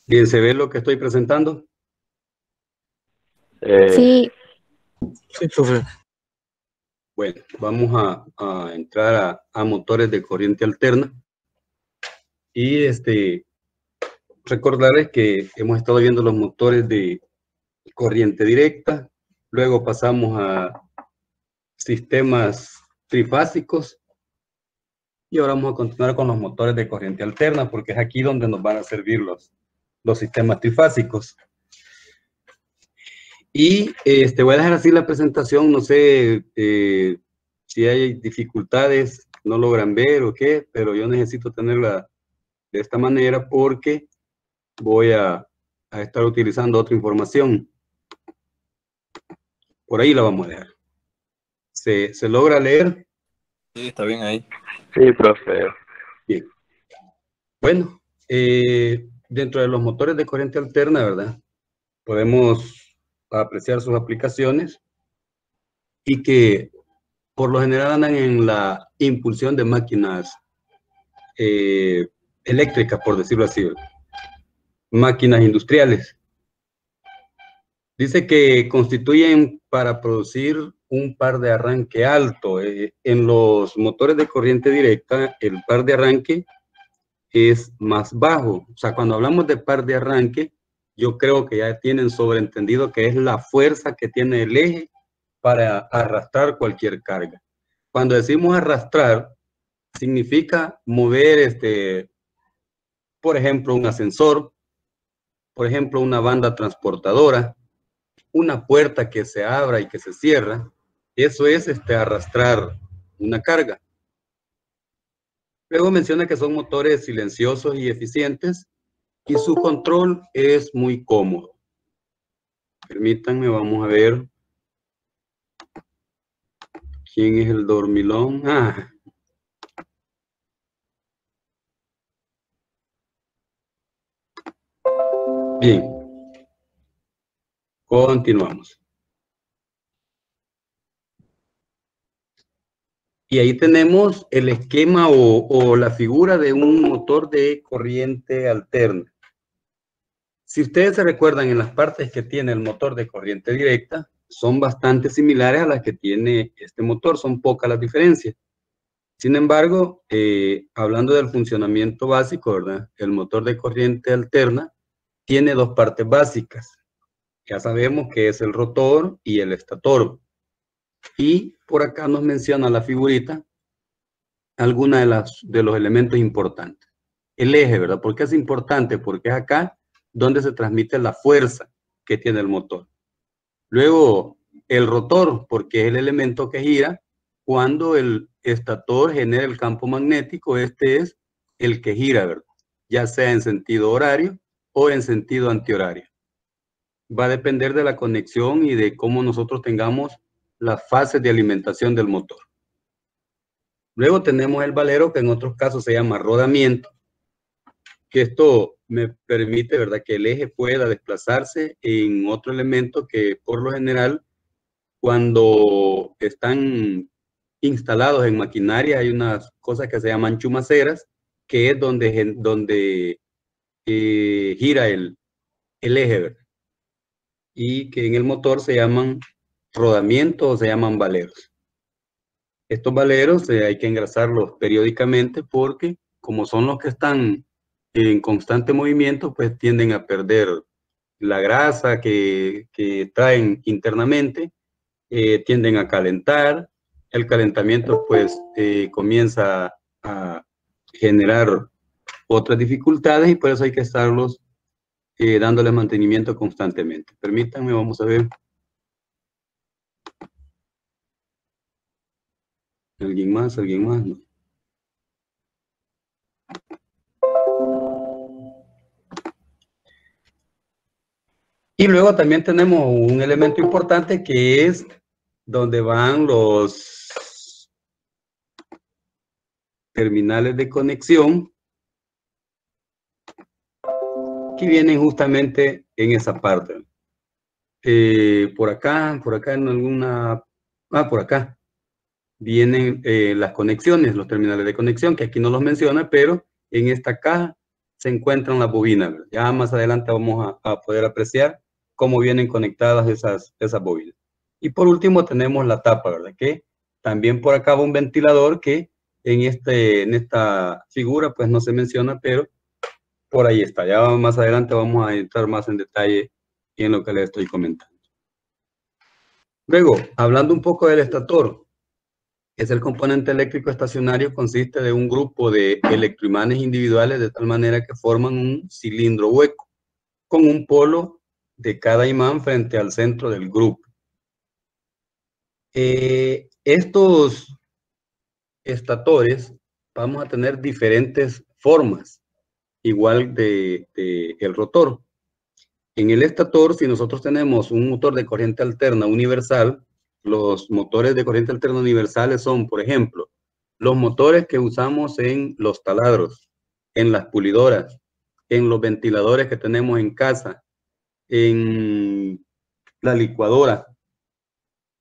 Bien, ¿se ve lo que estoy presentando? Sí, Sí, profe. Bueno, vamos a entrar a motores de corriente alterna. Y recordarles que hemos estado viendo los motores de corriente directa, luego pasamos a sistemas trifásicos y ahora vamos a continuar con los motores de corriente alterna porque es aquí donde nos van a servir los sistemas trifásicos. Y voy a dejar así la presentación, no sé si hay dificultades, no logran ver o qué, pero yo necesito tenerla de esta manera porque voy a estar utilizando otra información. Por ahí la vamos a dejar. ¿Se logra leer? Sí, está bien ahí. sí, profe. Bien. Bueno, dentro de los motores de corriente alterna, ¿verdad? Podemos apreciar sus aplicaciones y que por lo general andan en la impulsión de máquinas eléctricas, por decirlo así, máquinas industriales. Dice que constituyen para producir un par de arranque alto. En los motores de corriente directa, el par de arranque es más bajo. O sea, cuando hablamos de par de arranque, yo creo que ya tienen sobreentendido que es la fuerza que tiene el eje para arrastrar cualquier carga. Cuando decimos arrastrar, significa mover, por ejemplo, un ascensor, por ejemplo, una banda transportadora, una puerta que se abra y que se cierra. Eso es arrastrar una carga. Luego menciona que son motores silenciosos y eficientes y su control es muy cómodo. Permítanme, vamos a ver quién es el dormilón. Bien, continuamos. Y ahí tenemos el esquema o la figura de un motor de corriente alterna. Si ustedes se recuerdan, en las partes que tiene el motor de corriente directa, son bastante similares a las que tiene este motor, son pocas las diferencias. Sin embargo, hablando del funcionamiento básico, ¿verdad? El motor de corriente alterna tiene dos partes básicas. Ya sabemos que es el rotor y el estator. Y por acá nos menciona la figurita algunas de los elementos importantes. El eje, ¿verdad? ¿Por qué es importante? Porque es acá donde se transmite la fuerza que tiene el motor. Luego, el rotor, porque es el elemento que gira cuando el estator genera el campo magnético. Este es el que gira, ¿verdad? Ya sea en sentido horario o en sentido antihorario. Va a depender de la conexión y de cómo nosotros tengamos las fases de alimentación del motor. Luego tenemos el valero, que en otros casos se llama rodamiento, que esto me permite, ¿verdad?, que el eje pueda desplazarse en otro elemento que por lo general, cuando están instalados en maquinaria, hay unas cosas que se llaman chumaceras, que es donde gira el eje, ¿verdad? Y que en el motor se llaman rodamiento o se llaman valeros. Estos valeros hay que engrasarlos periódicamente porque como son los que están en constante movimiento, pues tienden a perder la grasa que traen internamente, tienden a calentar. El calentamiento pues comienza a generar otras dificultades y por eso hay que estarlos dándoles mantenimiento constantemente. Permítanme, vamos a ver. ¿Alguien más? ¿Alguien más? No. Y luego también tenemos un elemento importante que es donde van los terminales de conexión que vienen justamente en esa parte. Por acá en alguna... por acá vienen las conexiones, los terminales de conexión, que aquí no los menciona, pero en esta caja se encuentran las bobinas, ¿verdad? Ya más adelante vamos a poder apreciar cómo vienen conectadas esas bobinas. Y por último tenemos la tapa, ¿verdad? Que también por acá va un ventilador que en esta figura pues no se menciona, pero por ahí está. Ya más adelante vamos a entrar más en detalle en lo que les estoy comentando. Luego, hablando un poco del estator, es el componente eléctrico estacionario, consiste de un grupo de electroimanes individuales de tal manera que forman un cilindro hueco con un polo de cada imán frente al centro del grupo. Estos estatores vamos a tener diferentes formas, igual de el rotor. En el estator, si nosotros tenemos un motor de corriente alterna universal, los motores de corriente alterna universales son, por ejemplo, los motores que usamos en los taladros, en las pulidoras, en los ventiladores que tenemos en casa, en la licuadora.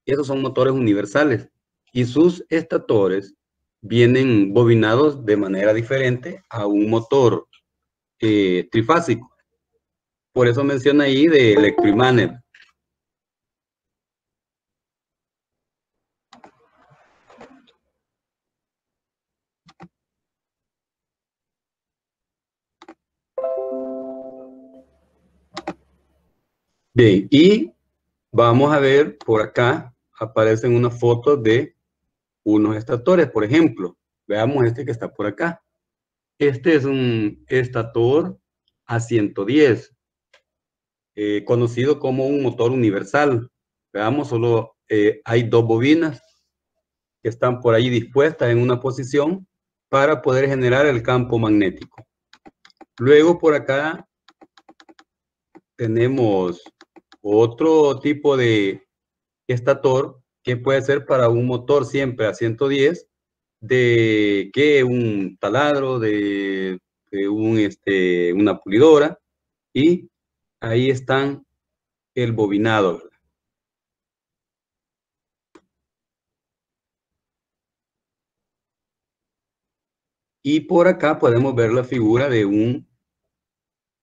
Esos son motores universales y sus estatores vienen bobinados de manera diferente a un motor trifásico. Por eso menciona ahí de electroimanes. Bien, y vamos a ver por acá, aparecen unas fotos de unos estatores, por ejemplo. Veamos este que está por acá. Este es un estator A110, conocido como un motor universal. Veamos, solo hay dos bobinas que están por ahí dispuestas en una posición para poder generar el campo magnético. Luego por acá tenemos otro tipo de estator que puede ser para un motor siempre a 110 de que un taladro, de una pulidora, y ahí están el bobinado, ¿verdad? Y por acá podemos ver la figura de un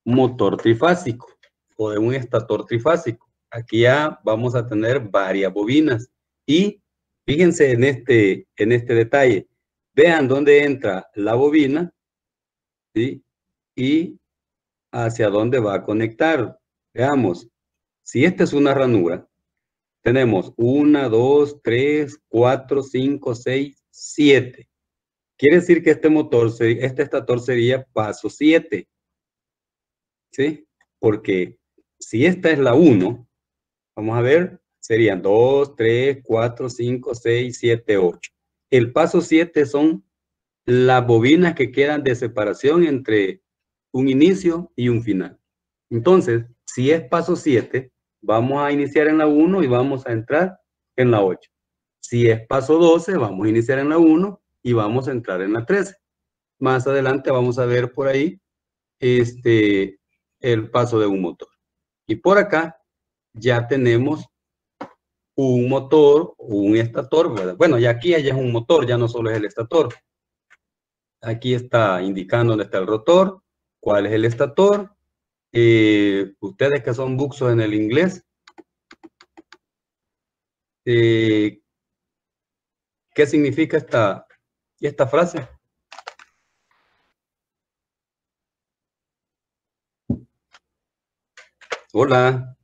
motor trifásico o de un estator trifásico. Aquí ya vamos a tener varias bobinas y fíjense en este detalle. Vean dónde entra la bobina, ¿sí? Y hacia dónde va a conectar. Veamos, si esta es una ranura, tenemos 1, 2, 3, 4, 5, 6, 7. Quiere decir que este estator sería paso 7. ¿Sí? Porque si esta es la 1, vamos a ver, serían 2, 3, 4, 5, 6, 7, 8. El paso 7 son las bobinas que quedan de separación entre un inicio y un final. Entonces, si es paso 7, vamos a iniciar en la 1 y vamos a entrar en la 8. Si es paso 12, vamos a iniciar en la 1 y vamos a entrar en la 13. Más adelante vamos a ver por ahí el paso de un motor. Y por acá ya tenemos un motor, un estator, ¿verdad? Bueno, ya aquí ya es un motor, ya no solo es el estator. Aquí está indicando dónde está el rotor, cuál es el estator. Ustedes que son buxos en el inglés, ¿qué significa esta frase? Hola.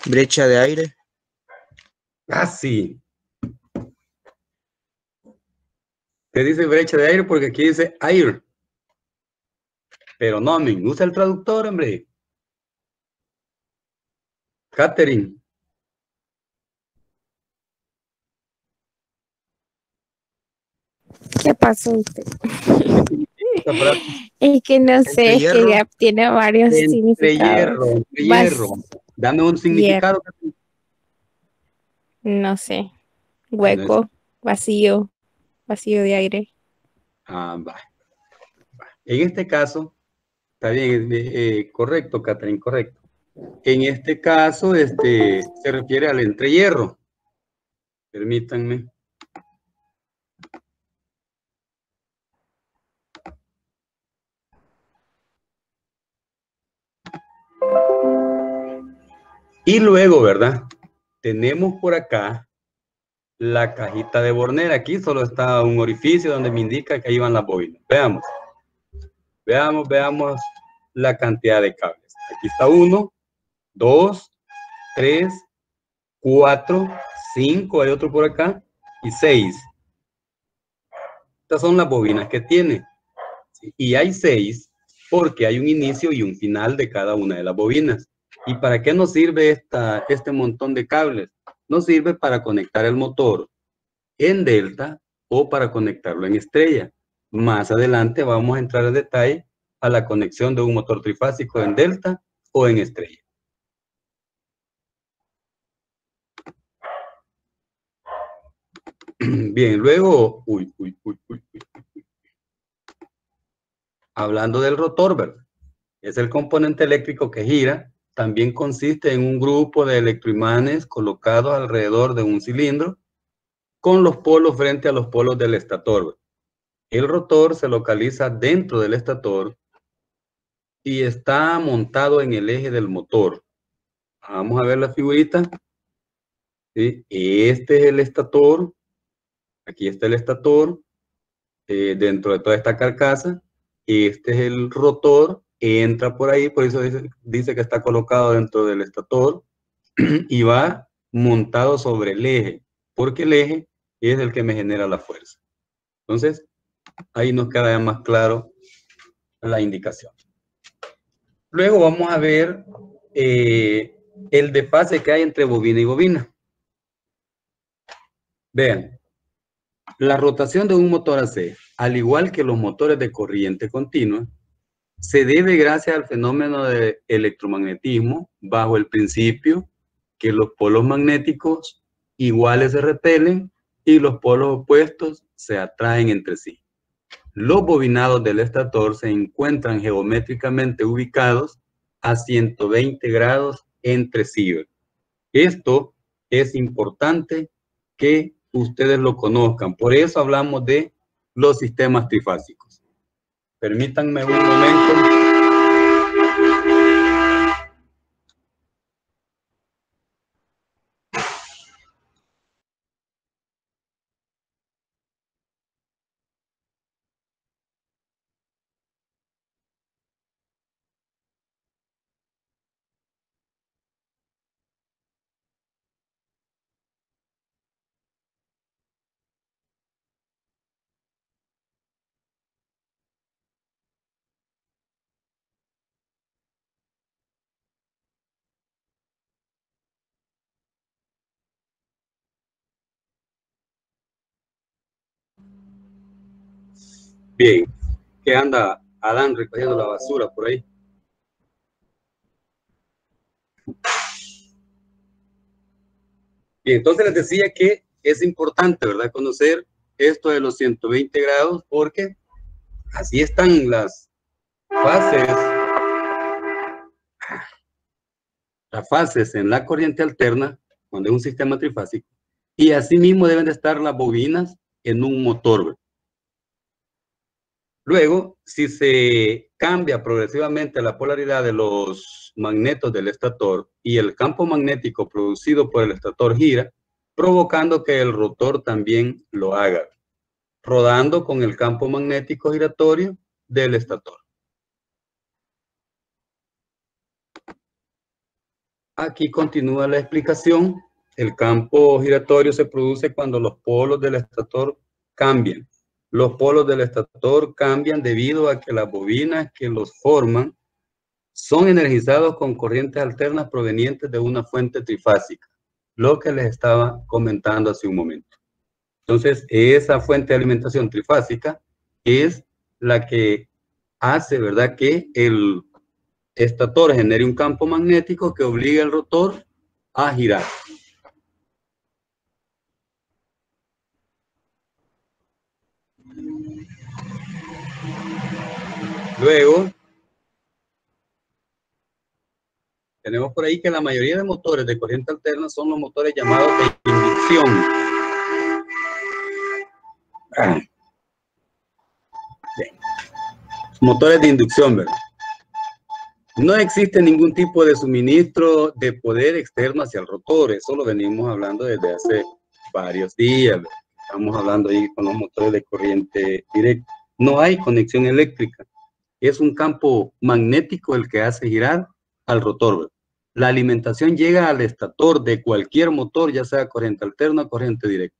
Brecha de aire. Ah, sí. Se dice brecha de aire porque aquí dice air. Pero no, me usa el traductor, hombre. Catherine. ¿Qué pasó usted? ¿Qué significa esta frase? Es que no sé, es que ya tiene varios significados. Entre hierro. Dame un significado. No sé. Bueno, Hueco, vacío, vacío de aire. va. En este caso, está bien, correcto, Catherine, correcto. En este caso, se refiere al entrehierro. Permítanme. Y luego, ¿verdad? Tenemos por acá la cajita de Bornera. Aquí solo está un orificio donde me indica que ahí van las bobinas. Veamos. Veamos la cantidad de cables. Aquí está 1, 2, 3, 4, 5, hay otro por acá, y 6. Estas son las bobinas que tiene. Y hay 6 porque hay un inicio y un final de cada una de las bobinas. ¿Y para qué nos sirve este montón de cables? Nos sirve para conectar el motor en delta o para conectarlo en estrella. Más adelante vamos a entrar en detalle a la conexión de un motor trifásico en delta o en estrella. Bien, luego, hablando del rotor, ¿verdad? Es el componente eléctrico que gira. También consiste en un grupo de electroimanes colocados alrededor de un cilindro con los polos frente a los polos del estator. El rotor se localiza dentro del estator y está montado en el eje del motor. Vamos a ver la figurita. ¿Sí? Este es el estator. Aquí está el estator dentro de toda esta carcasa. Este es el rotor. Entra por ahí, por eso dice que está colocado dentro del estator y va montado sobre el eje, porque el eje es el que me genera la fuerza. Entonces, ahí nos queda ya más claro la indicación. Luego vamos a ver el desfase que hay entre bobina y bobina. Vean, la rotación de un motor AC, al igual que los motores de corriente continua, se debe gracias al fenómeno de electromagnetismo bajo el principio que los polos magnéticos iguales se repelen y los polos opuestos se atraen entre sí. Los bobinados del estator se encuentran geométricamente ubicados a 120 grados entre sí. Esto es importante que ustedes lo conozcan. Por eso hablamos de los sistemas trifásicos. Permítanme un momento. Bien, ¿qué anda Adán recogiendo la basura por ahí? Bien, entonces les decía que es importante, ¿verdad? Conocer esto de los 120 grados porque así están las fases en la corriente alterna, cuando es un sistema trifásico, y asimismo deben de estar las bobinas en un motor. Luego, si se cambia progresivamente la polaridad de los magnetos del estator y el campo magnético producido por el estator gira, provocando que el rotor también lo haga, rodando con el campo magnético giratorio del estator. Aquí continúa la explicación. El campo giratorio se produce cuando los polos del estator cambian. Los polos del estator cambian debido a que las bobinas que los forman son energizados con corrientes alternas provenientes de una fuente trifásica, lo que les estaba comentando hace un momento. Entonces, esa fuente de alimentación trifásica es la que hace, ¿verdad?, que el estator genere un campo magnético que obliga al rotor a girar. Luego, tenemos por ahí que la mayoría de motores de corriente alterna son los motores llamados de inducción. Bien. Motores de inducción, ¿verdad? No existe ningún tipo de suministro de poder externo hacia el rotor. Eso lo venimos hablando desde hace varios días. Estamos hablando ahí con los motores de corriente directa. No hay conexión eléctrica. Es un campo magnético el que hace girar al rotor. La alimentación llega al estator de cualquier motor, ya sea corriente alterna o corriente directa.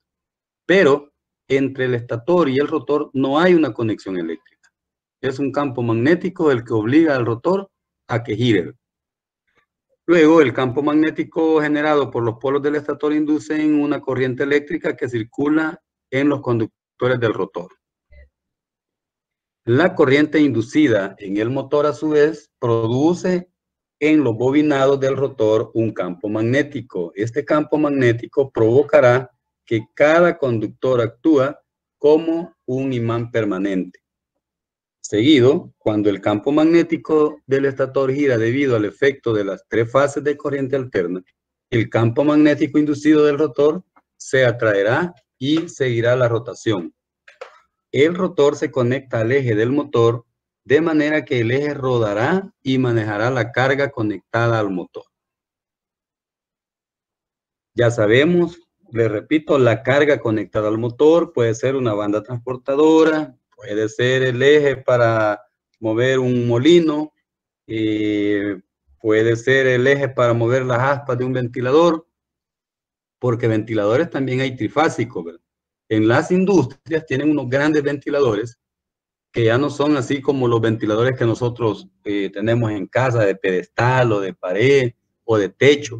Pero entre el estator y el rotor no hay una conexión eléctrica. Es un campo magnético el que obliga al rotor a que gire. Luego, el campo magnético generado por los polos del estator induce una corriente eléctrica que circula en los conductores del rotor. La corriente inducida en el motor, a su vez, produce en los bobinados del rotor un campo magnético. Este campo magnético provocará que cada conductor actúa como un imán permanente. Seguido, cuando el campo magnético del estator gira debido al efecto de las tres fases de corriente alterna, el campo magnético inducido del rotor se atraerá y seguirá la rotación. El rotor se conecta al eje del motor de manera que el eje rodará y manejará la carga conectada al motor. Ya sabemos, les repito, la carga conectada al motor puede ser una banda transportadora, puede ser el eje para mover un molino, puede ser el eje para mover las aspas de un ventilador, porque ventiladores también hay trifásicos, ¿verdad? En las industrias tienen unos grandes ventiladores que ya no son así como los ventiladores que nosotros tenemos en casa, de pedestal o de pared o de techo.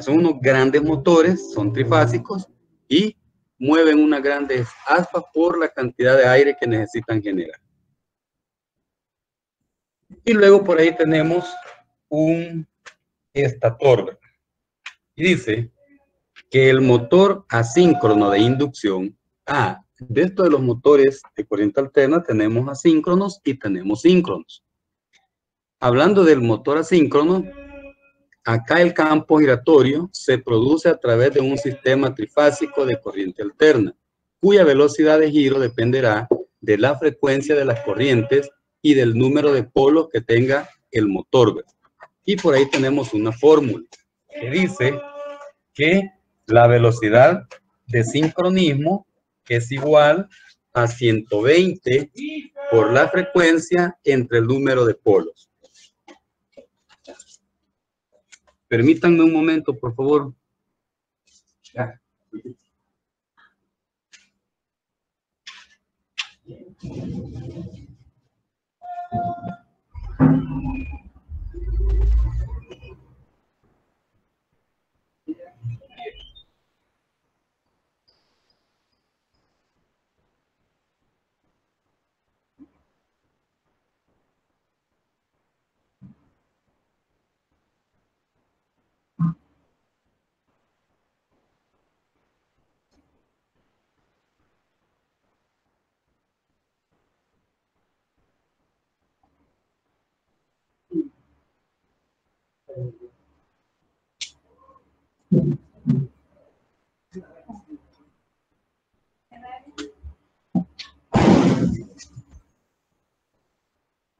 Son unos grandes motores, son trifásicos y mueven unas grandes aspas por la cantidad de aire que necesitan generar. Y luego por ahí tenemos un estator, ¿verdad? Y dice que el motor asíncrono de inducción, de esto de los motores de corriente alterna tenemos asíncronos y tenemos síncronos. Hablando del motor asíncrono, acá el campo giratorio se produce a través de un sistema trifásico de corriente alterna, cuya velocidad de giro dependerá de la frecuencia de las corrientes y del número de polos que tenga el motor, ¿verdad? Y por ahí tenemos una fórmula que dice que la velocidad de sincronismo es igual a 120 por la frecuencia entre el número de polos. Permítanme un momento, por favor. Ya.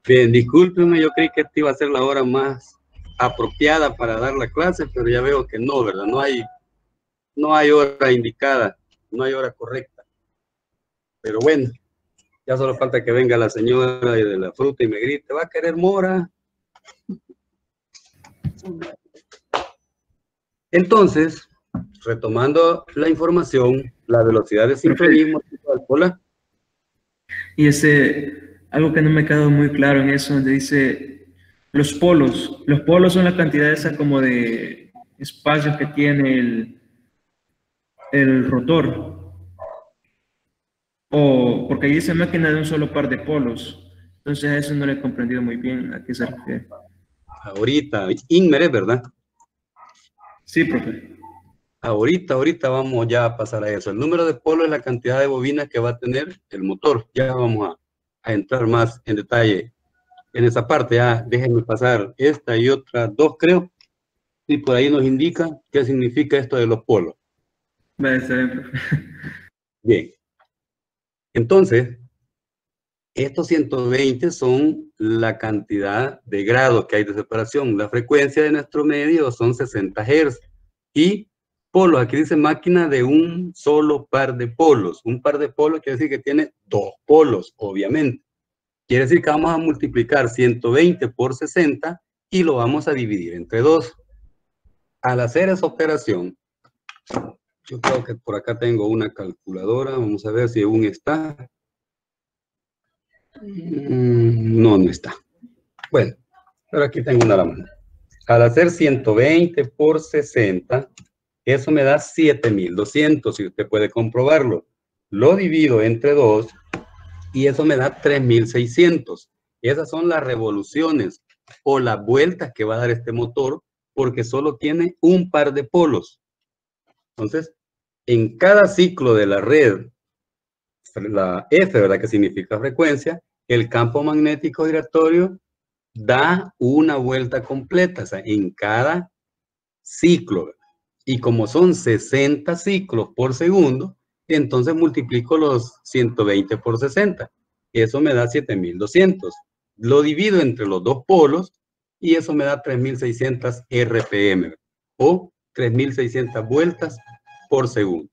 Bien, discúlpenme, yo creí que esta iba a ser la hora más apropiada para dar la clase, pero ya veo que no, ¿verdad? No hay hora indicada, no hay hora correcta. Pero bueno, ya solo falta que venga la señora de la fruta y me grite, ¿va a querer mora? Entonces, retomando la información, la velocidad de sincronismo al polar. Y algo que no me ha quedado muy claro en eso, donde dice los polos. Los polos son la cantidad esa como de espacio que tiene el rotor. O porque ahí dice máquina de un solo par de polos. Entonces a eso no le he comprendido muy bien a qué se refiere. Ahorita, Inmer, ¿verdad? Sí, profe. Ahorita vamos ya a pasar a eso. El número de polos es la cantidad de bobinas que va a tener el motor. Ya vamos a entrar más en detalle en esa parte. Ya déjenme pasar esta y otras dos, creo. Y por ahí nos indica qué significa esto de los polos. Vale, está bien, profe. Bien. Entonces, Estos 120 son la cantidad de grados que hay de separación. La frecuencia de nuestro medio son 60 Hz. Y polos, aquí dice máquina de un solo par de polos. Un par de polos quiere decir que tiene dos polos, obviamente. Quiere decir que vamos a multiplicar 120 por 60 y lo vamos a dividir entre 2. Al hacer esa operación, yo creo que por acá tengo una calculadora. Vamos a ver si aún está. No, no está. Bueno, pero aquí tengo una a la mano. Al hacer 120 por 60, eso me da 7.200, si usted puede comprobarlo. Lo divido entre 2 y eso me da 3.600. Esas son las revoluciones o las vueltas que va a dar este motor porque solo tiene un par de polos. Entonces, en cada ciclo de la red, la F, ¿verdad? Que significa frecuencia, el campo magnético giratorio da una vuelta completa, o sea, en cada ciclo, ¿verdad? Y como son 60 ciclos por segundo, entonces multiplico los 120 por 60. Eso me da 7.200. Lo divido entre los dos polos y eso me da 3.600 RPM o 3.600 vueltas por segundo.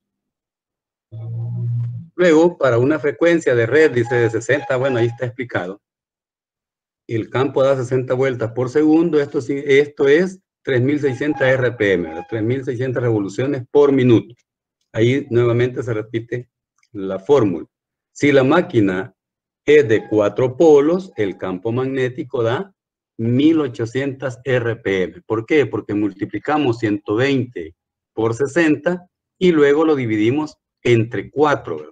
Luego, para una frecuencia de red, dice de 60, bueno, ahí está explicado. El campo da 60 vueltas por segundo, esto es 3.600 RPM, 3.600 revoluciones por minuto. Ahí nuevamente se repite la fórmula. Si la máquina es de 4 polos, el campo magnético da 1.800 RPM. ¿Por qué? Porque multiplicamos 120 por 60 y luego lo dividimos entre 4, ¿verdad?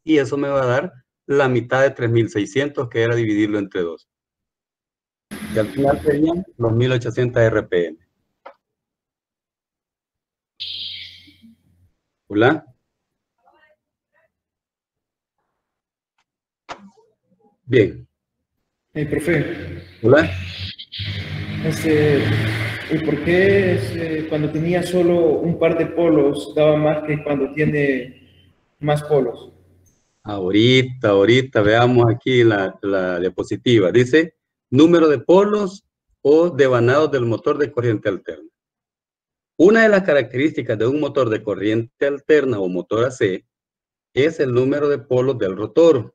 Y eso me va a dar la mitad de 3.600, que era dividirlo entre 2. Y al final serían los 1.800 RPM. ¿Hola? Bien. Profe. ¿Hola? ¿Y por qué cuando tenía solo un par de polos daba más que cuando tiene más polos? Ahorita veamos aquí la diapositiva. Dice número de polos o devanados del motor de corriente alterna. Una de las características de un motor de corriente alterna o motor AC es el número de polos del rotor.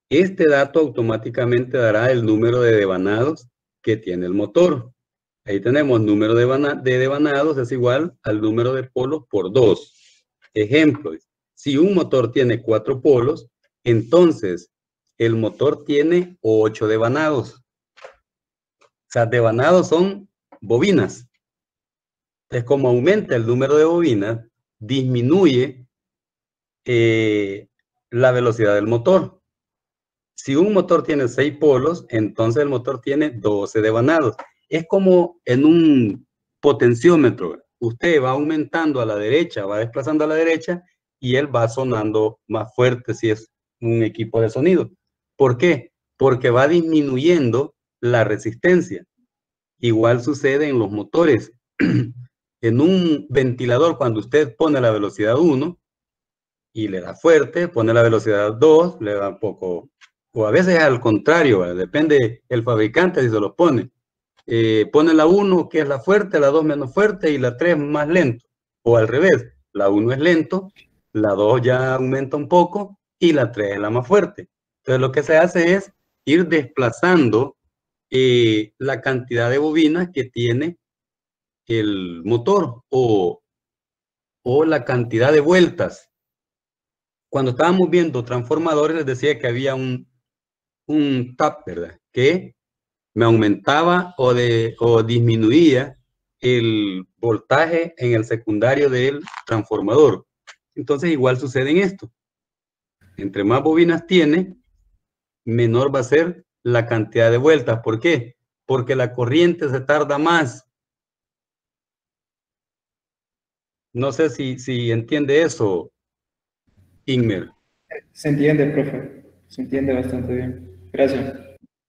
Este dato automáticamente dará el número de devanados que tiene el motor. Ahí tenemos número de devanados es igual al número de polos por 2. Ejemplo, si un motor tiene 4 polos, entonces el motor tiene 8 devanados. O sea, devanados son bobinas. Entonces, como aumenta el número de bobinas, disminuye la velocidad del motor. Si un motor tiene 6 polos, entonces el motor tiene 12 devanados. Es como en un potenciómetro. Usted va aumentando a la derecha, va desplazando a la derecha y él va sonando más fuerte si es un equipo de sonido. ¿Por qué? Porque va disminuyendo la resistencia. Igual sucede en los motores. En un ventilador, cuando usted pone la velocidad 1 y le da fuerte, pone la velocidad 2, le da poco, o a veces al contrario, ¿verdad? Depende el fabricante si se los pone. Pone la 1 que es la fuerte, la 2 menos fuerte y la 3 más lento. O al revés, la 1 es lento, la 2 ya aumenta un poco y la 3 es la más fuerte. Entonces lo que se hace es ir desplazando la cantidad de bobinas que tiene el motor o la cantidad de vueltas. Cuando estábamos viendo transformadores les decía que había un tap, ¿verdad? Que me aumentaba o disminuía el voltaje en el secundario del transformador. Entonces igual sucede en esto. Entre más bobinas tiene, menor va a ser la cantidad de vueltas. ¿Por qué? Porque la corriente se tarda más. No sé si entiende eso, Inmer. Se entiende, profe. Se entiende bastante bien. Gracias.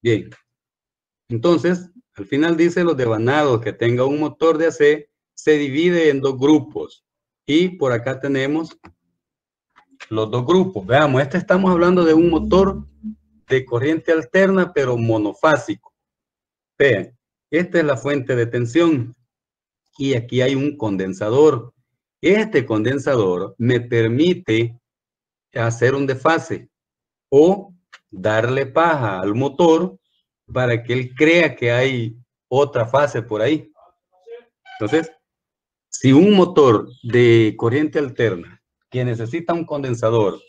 Bien. Entonces, al final dice los devanados que tenga un motor de AC se divide en 2 grupos. Y por acá tenemos los dos grupos. Veamos, estamos hablando de un motor de corriente alterna, pero monofásico. Vean, esta es la fuente de tensión y aquí hay un condensador. Este condensador me permite hacer un desfase o darle paja al motor para que él crea que hay otra fase por ahí. Entonces, si un motor de corriente alterna que necesita un condensador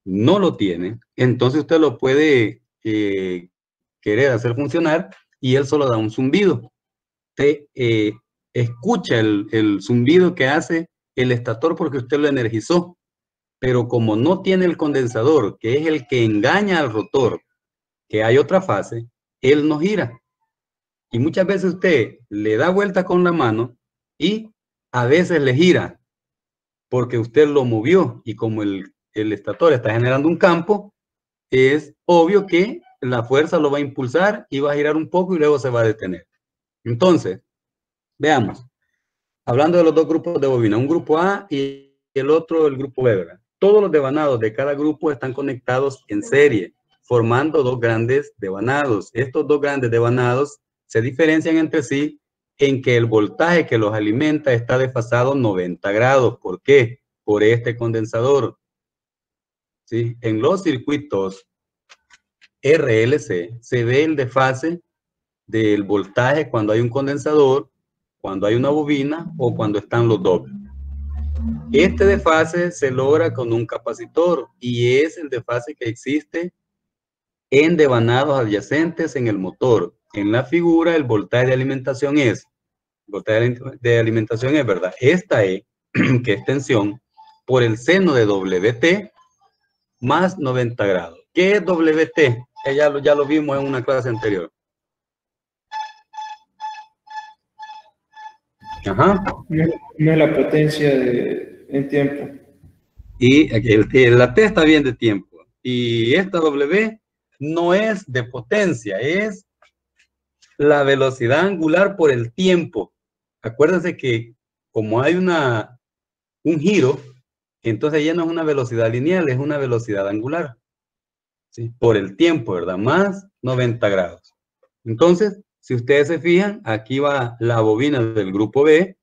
no lo tiene, entonces usted lo puede querer hacer funcionar y él solo da un zumbido. Usted escucha el zumbido que hace el estator porque usted lo energizó, pero como no tiene el condensador, que es el que engaña al rotor, que hay otra fase, él no gira. Y muchas veces usted le da vuelta con la mano y a veces le gira porque usted lo movió y como el estator está generando un campo, es obvio que la fuerza lo va a impulsar y va a girar un poco y luego se va a detener. Entonces, veamos, hablando de los dos grupos de bobina, un grupo A y el otro el grupo B, ¿verdad? Todos los devanados de cada grupo están conectados en serie, formando dos grandes devanados. Estos dos grandes devanados se diferencian entre sí en que el voltaje que los alimenta está desfasado 90 grados. ¿Por qué? Por este condensador. ¿Sí? En los circuitos RLC se ve el desfase del voltaje cuando hay un condensador, cuando hay una bobina o cuando están los dobles. Este desfase se logra con un capacitor y es el desfase que existe en devanados adyacentes en el motor. En la figura el voltaje de alimentación es, ¿verdad? Esta E, que es tensión, por el seno de WT más 90 grados. ¿Qué es WT? Ya lo vimos en una clase anterior. Ajá. No es la potencia en tiempo. Y la T está bien de tiempo. Y esta W no es de potencia, es la velocidad angular por el tiempo. Acuérdense que como hay un giro, entonces ya no es una velocidad lineal, es una velocidad angular. ¿Sí? Por el tiempo, ¿verdad? Más 90 grados. Entonces, si ustedes se fijan, aquí va la bobina del grupo B,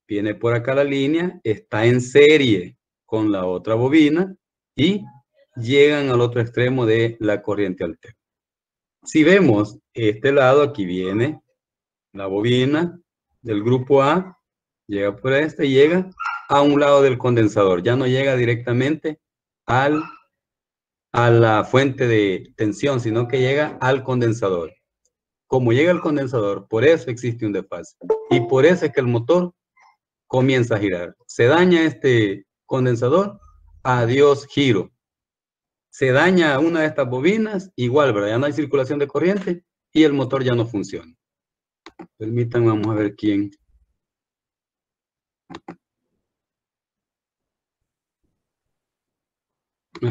viene por acá la línea, está en serie con la otra bobina y llegan al otro extremo de la corriente alterna. Si vemos este lado, aquí viene la bobina del grupo A, llega por este y llega a un lado del condensador, ya no llega directamente a la fuente de tensión, sino que llega al condensador. Como llega al condensador, por eso existe un desfase. Y por eso es que el motor comienza a girar. Se daña este condensador, adiós giro. Se daña una de estas bobinas, igual, ¿verdad? Ya no hay circulación de corriente y el motor ya no funciona. Permítanme, vamos a ver quién.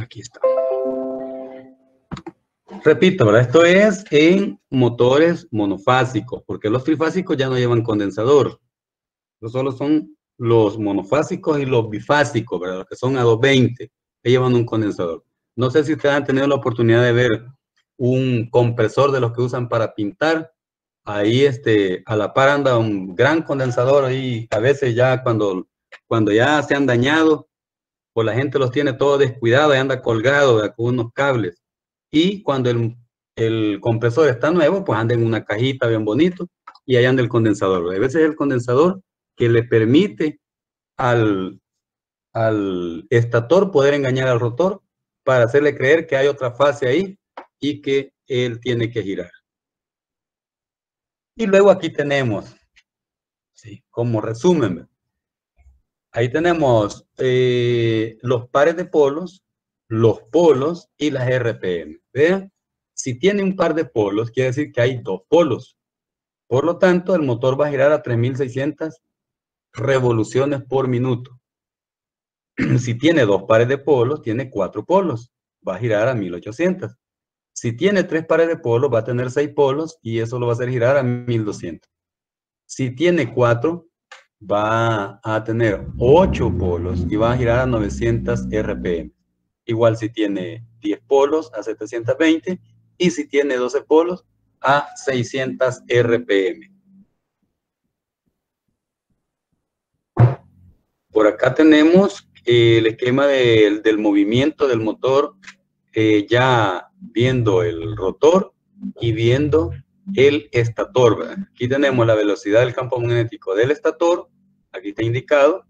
Aquí está. Repito, ¿verdad? Esto es en motores monofásicos, porque los trifásicos ya no llevan condensador. Los solo son los monofásicos y los bifásicos, ¿verdad? Los que son a 220, que llevan un condensador. No sé si ustedes han tenido la oportunidad de ver un compresor de los que usan para pintar. Ahí a la par anda un gran condensador ahí, a veces ya cuando ya se han dañado, pues la gente los tiene todo descuidado y anda colgado, ¿verdad? Con unos cables. Y cuando el compresor está nuevo, pues anda en una cajita bien bonito y ahí anda el condensador. A veces es el condensador que le permite al estator poder engañar al rotor para hacerle creer que hay otra fase ahí y que él tiene que girar. Y luego aquí tenemos, ¿sí? Como resumen, ahí tenemos los pares de polos, los polos y las RPM. Vean, si tiene un par de polos, quiere decir que hay dos polos. Por lo tanto, el motor va a girar a 3600 revoluciones por minuto. Si tiene dos pares de polos, tiene 4 polos. Va a girar a 1800. Si tiene 3 pares de polos, va a tener 6 polos y eso lo va a hacer girar a 1200. Si tiene 4, va a tener 8 polos y va a girar a 900 RPM. Igual si tiene 10 polos a 720 y si tiene 12 polos a 600 RPM. Por acá tenemos el esquema del movimiento del motor, ya viendo el rotor y viendo el estator, ¿verdad? Aquí tenemos la velocidad del campo magnético del estator, aquí está indicado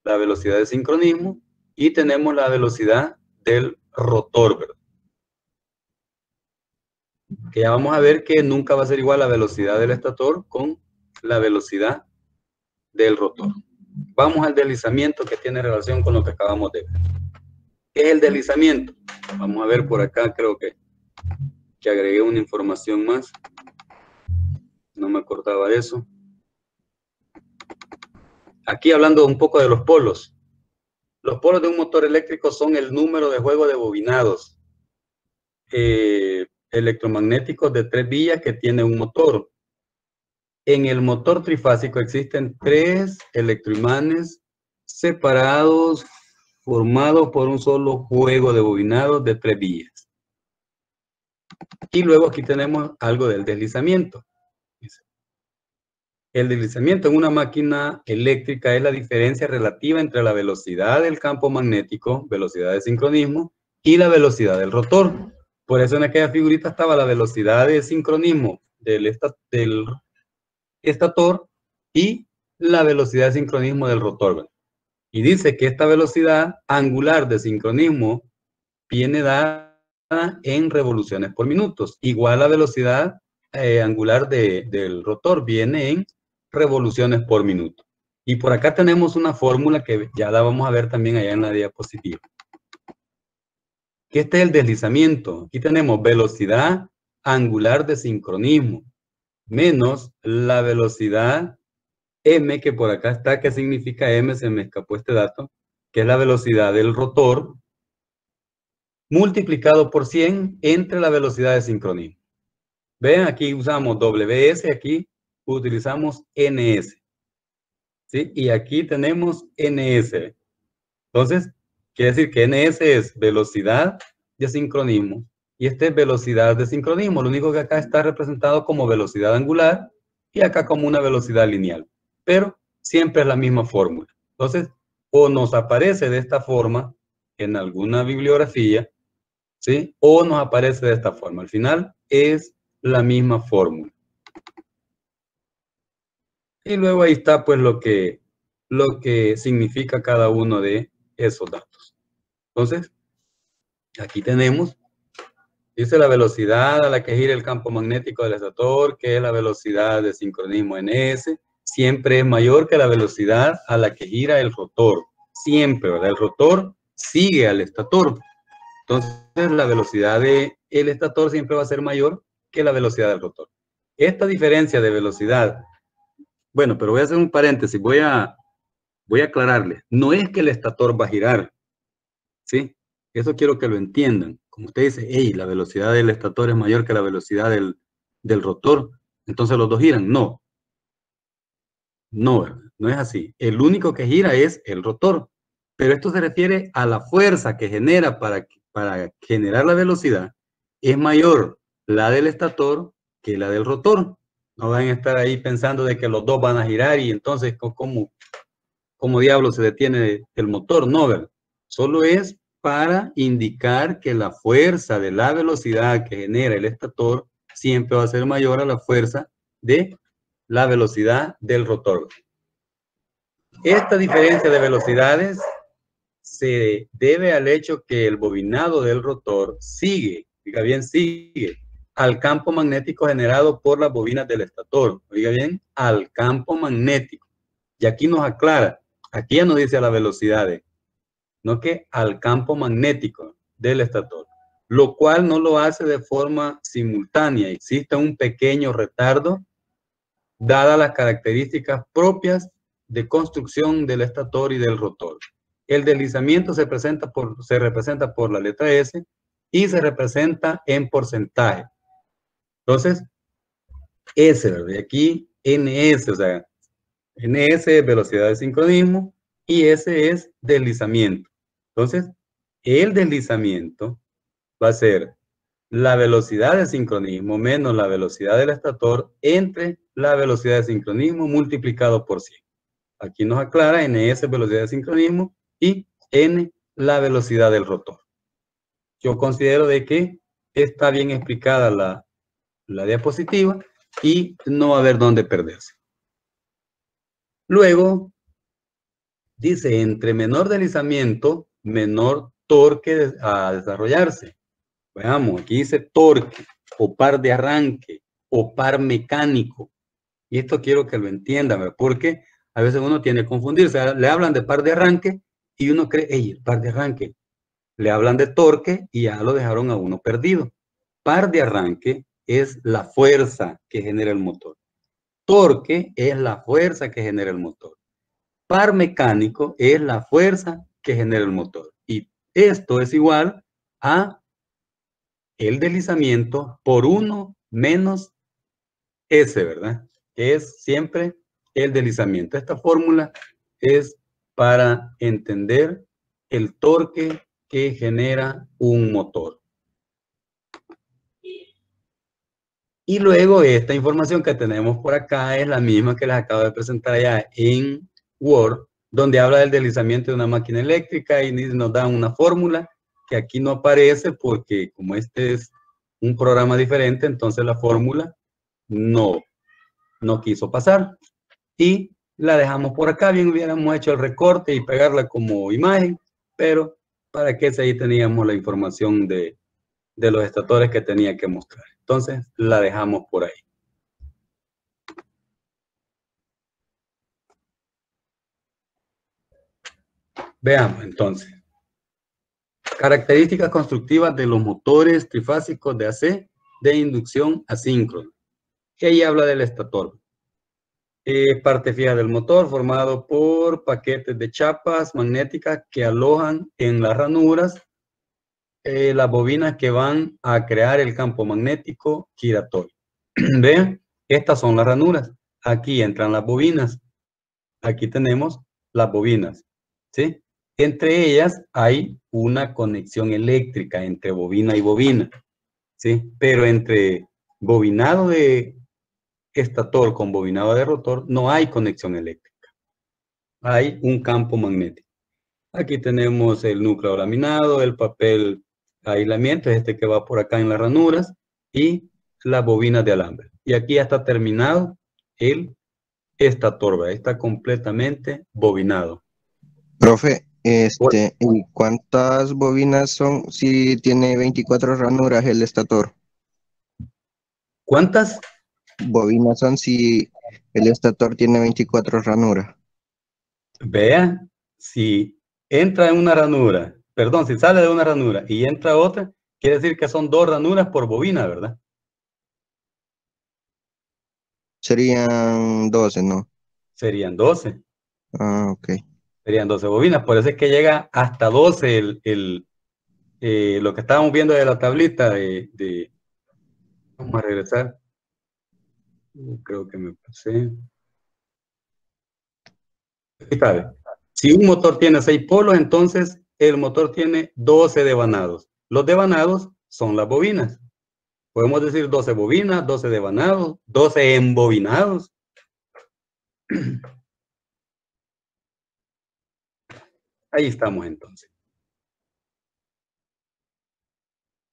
la velocidad de sincronismo, y tenemos la velocidad del rotor, ¿verdad? Que ya vamos a ver que nunca va a ser igual la velocidad del estator con la velocidad del rotor. Vamos al deslizamiento, que tiene relación con lo que acabamos de ver. ¿Qué es el deslizamiento? Vamos a ver por acá, creo que agregué una información más. No me acordaba de eso. Aquí hablando un poco de los polos. Los polos de un motor eléctrico son el número de juego de bobinados electromagnéticos de 3 vías que tiene un motor. En el motor trifásico existen 3 electroimanes separados, formados por un solo juego de bobinados de 3 vías. Y luego aquí tenemos algo del deslizamiento. El deslizamiento en una máquina eléctrica es la diferencia relativa entre la velocidad del campo magnético, velocidad de sincronismo, y la velocidad del rotor. Por eso en aquella figurita estaba la velocidad de sincronismo del estator y la velocidad de sincronismo del rotor. Y dice que esta velocidad angular de sincronismo viene dada en revoluciones por minutos. Igual la velocidad angular del rotor viene en revoluciones por minuto. Y por acá tenemos una fórmula que ya la vamos a ver también allá en la diapositiva. Que este es el deslizamiento. Aquí tenemos velocidad angular de sincronismo menos la velocidad m, que por acá está. ¿Qué significa m? Se me escapó este dato, que es la velocidad del rotor, multiplicado por 100 entre la velocidad de sincronismo. Vean, aquí usamos WS, aquí utilizamos NS. ¿Sí? Y aquí tenemos NS. Entonces, quiere decir que NS es velocidad de sincronismo y este es velocidad de sincronismo. Lo único que acá está representado como velocidad angular y acá como una velocidad lineal. Pero siempre es la misma fórmula. Entonces, o nos aparece de esta forma en alguna bibliografía, ¿sí? O nos aparece de esta forma. Al final es la misma fórmula. Y luego ahí está pues lo que significa cada uno de esos datos. Entonces, aquí tenemos, dice la velocidad a la que gira el campo magnético del estator, que es la velocidad de sincronismo ns, siempre es mayor que la velocidad a la que gira el rotor. Siempre, ¿verdad? El rotor sigue al estator. Entonces, la velocidad del estator siempre va a ser mayor que la velocidad del rotor. Esta diferencia de velocidad, bueno, pero voy a hacer un paréntesis, voy a aclararle. No es que el estator va a girar, ¿sí? Eso quiero que lo entiendan. Como usted dice, hey, la velocidad del estator es mayor que la velocidad del rotor, entonces los dos giran. No. No, no es así. El único que gira es el rotor. Pero esto se refiere a la fuerza que genera para generar la velocidad. Es mayor la del estator que la del rotor. No van a estar ahí pensando de que los dos van a girar y entonces, ¿cómo diablos se detiene el motor? No, ¿verdad? Solo es para indicar que la fuerza de la velocidad que genera el estator siempre va a ser mayor a la fuerza de la velocidad del rotor. Esta diferencia de velocidades se debe al hecho que el bobinado del rotor sigue, oiga bien, sigue al campo magnético generado por las bobinas del estator. Oiga bien, al campo magnético. Y aquí nos aclara, aquí ya nos dice a la velocidad, no que al campo magnético del estator, lo cual no lo hace de forma simultánea. Existe un pequeño retardo dadas las características propias de construcción del estator y del rotor. El deslizamiento se representa por la letra S y se representa en porcentaje. Entonces, S, ¿verdad? Y aquí NS, o sea, NS es velocidad de sincronismo y S es deslizamiento. Entonces, el deslizamiento va a ser la velocidad de sincronismo menos la velocidad del estator entre la velocidad de sincronismo multiplicado por 100. Aquí nos aclara NS velocidad de sincronismo y N la velocidad del rotor. Yo considero de que está bien explicada la diapositiva y no va a haber dónde perderse. Luego, dice, entre menor deslizamiento, menor torque a desarrollarse. Veamos, aquí dice torque, o par de arranque, o par mecánico. Y esto quiero que lo entiendan, porque a veces uno tiene que confundirse. Le hablan de par de arranque y uno cree, hey, el par de arranque. Le hablan de torque y ya lo dejaron a uno perdido. Par de arranque es la fuerza que genera el motor. Torque es la fuerza que genera el motor. Par mecánico es la fuerza que genera el motor. Y esto es igual a el deslizamiento por 1 menos S, ¿verdad? Que es siempre el deslizamiento. Esta fórmula es para entender el torque que genera un motor. Y luego esta información que tenemos por acá es la misma que les acabo de presentar allá en Word, donde habla del deslizamiento de una máquina eléctrica y nos da una fórmula que aquí no aparece porque como este es un programa diferente, entonces la fórmula no quiso pasar. Y la dejamos por acá, bien hubiéramos hecho el recorte y pegarla como imagen, pero para que ahí teníamos la información de los estatores que tenía que mostrar. Entonces, la dejamos por ahí. Veamos, entonces. Características constructivas de los motores trifásicos de AC de inducción asíncrona. Que ahí habla del estator. Parte fija del motor formado por paquetes de chapas magnéticas que alojan en las ranuras las bobinas que van a crear el campo magnético giratorio. Vean, estas son las ranuras. Aquí entran las bobinas. Aquí tenemos las bobinas, ¿sí? Entre ellas hay una conexión eléctrica entre bobina y bobina, ¿sí? Pero entre bobinado de estator con bobinado de rotor no hay conexión eléctrica. Hay un campo magnético. Aquí tenemos el núcleo laminado, el papel aislamiento, este que va por acá en las ranuras, y las bobinas de alambre. Y aquí ya está terminado el estator, ¿verdad? Está completamente bobinado. Profe, ¿y cuántas bobinas son si tiene 24 ranuras el estator? ¿Cuántas bobinas son si el estator tiene 24 ranuras? Vea, si entra en una ranura, perdón, si sale de una ranura y entra otra, quiere decir que son 2 ranuras por bobina, ¿verdad? Serían 12, ¿no? Serían 12. Ah, ok. Serían 12 bobinas, por eso es que llega hasta 12 lo que estábamos viendo de la tablita vamos a regresar. Creo que me pasé. Fíjate, si un motor tiene 6 polos, entonces el motor tiene 12 devanados. Los devanados son las bobinas. Podemos decir 12 bobinas, 12 devanados, 12 embobinados. Ahí estamos entonces.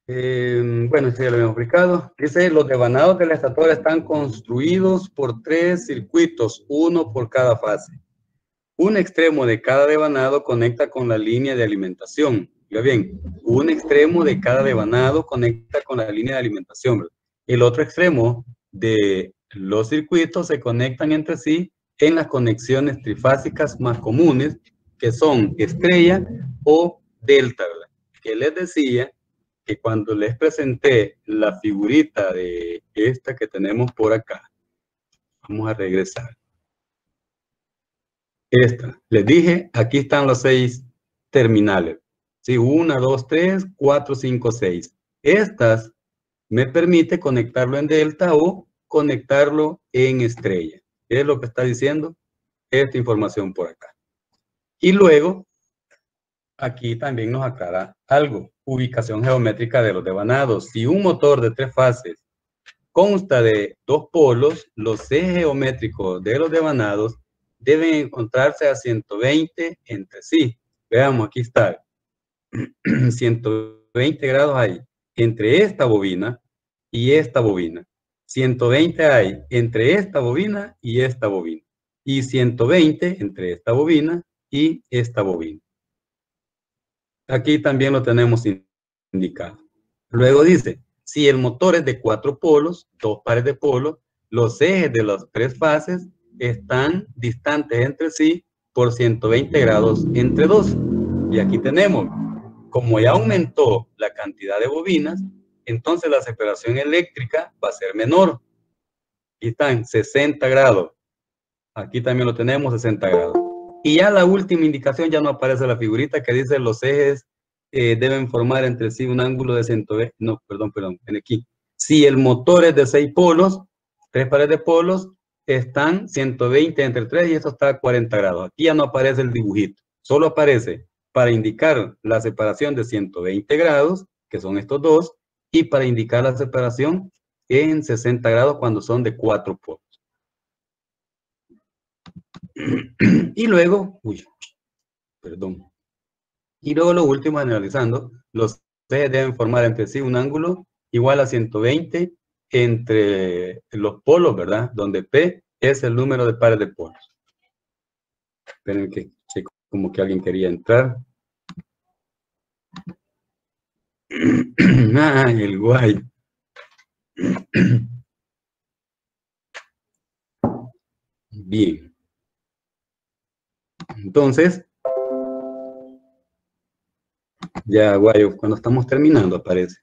Bueno, esto ya lo habíamos explicado. Dice, los devanados del estator están construidos por 3 circuitos, uno por cada fase. Un extremo de cada devanado conecta con la línea de alimentación. Oiga bien, un extremo de cada devanado conecta con la línea de alimentación, ¿verdad? El otro extremo de los circuitos se conectan entre sí en las conexiones trifásicas más comunes, que son estrella o delta, ¿verdad? Que les decía que cuando les presenté la figurita de esta que tenemos por acá, vamos a regresar. Esta, les dije, aquí están los 6 terminales. Sí, 1, 2, 3, 4, 5, 6. Estas me permite conectarlo en delta o conectarlo en estrella. ¿Qué es lo que está diciendo? esta información por acá. Y luego, aquí también nos aclara algo. Ubicación geométrica de los devanados. Si un motor de 3 fases consta de 2 polos, los ejes geométricos de los devanados deben encontrarse a 120 entre sí. Veamos, aquí está. 120 grados hay entre esta bobina y esta bobina. 120 hay entre esta bobina y esta bobina. Y 120 entre esta bobina y esta bobina. Aquí también lo tenemos indicado. Luego dice, si el motor es de 4 polos, 2 pares de polos, los ejes de las 3 fases están distantes entre sí por 120 grados entre 2. Y aquí tenemos, como ya aumentó la cantidad de bobinas, entonces la separación eléctrica va a ser menor. Aquí están 60 grados. Aquí también lo tenemos, 60 grados. Y ya la última indicación, ya no aparece la figurita que dice los ejes deben formar entre sí un ángulo de 120. No, perdón, en aquí. Si el motor es de 6 polos, 3 pares de polos, están 120 entre 3 y esto está a 40 grados. Aquí ya no aparece el dibujito. Solo aparece para indicar la separación de 120 grados, que son estos dos, y para indicar la separación en 60 grados cuando son de 4 polos. Y luego, y luego lo último, analizando, los ejes deben formar entre sí un ángulo igual a 120 entre los polos, ¿verdad? Donde P es el número de pares de polos. Esperen que checo, como que alguien quería entrar. Ah, el guay. Bien. Entonces, ya guayo, cuando estamos terminando aparece.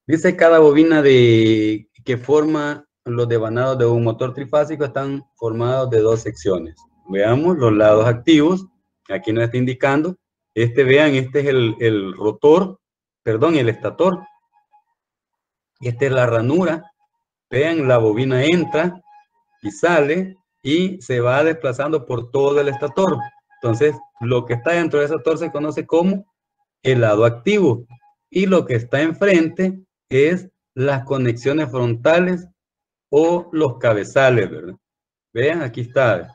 Dice cada bobina que forma los devanados de un motor trifásico están formados de 2 secciones. Veamos los lados activos. Aquí nos está indicando. Vean, este es el rotor, perdón, el estator. Esta es la ranura. Vean, la bobina entra y sale y se va desplazando por todo el estator. Entonces, lo que está dentro del estator se conoce como el lado activo. Y lo que está enfrente es las conexiones frontales o los cabezales, ¿verdad? Vean, aquí está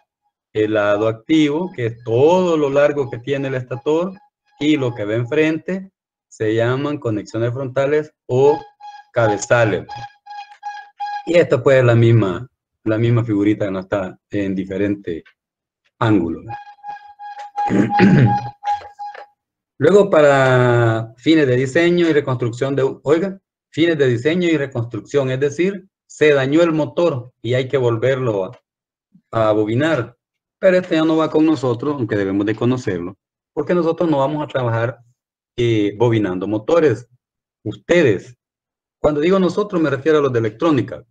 el lado activo, que es todo lo largo que tiene el estator, y lo que ve enfrente se llaman conexiones frontales o cabezales. Y esta pues es la misma figurita que no está en diferente ángulo. Luego, para fines de diseño y reconstrucción fines de diseño y reconstrucción, es decir, se dañó el motor y hay que volverlo a bobinar. Pero este ya no va con nosotros, aunque debemos de conocerlo, porque nosotros no vamos a trabajar bobinando motores. Ustedes, cuando digo nosotros me refiero a los de electrónica.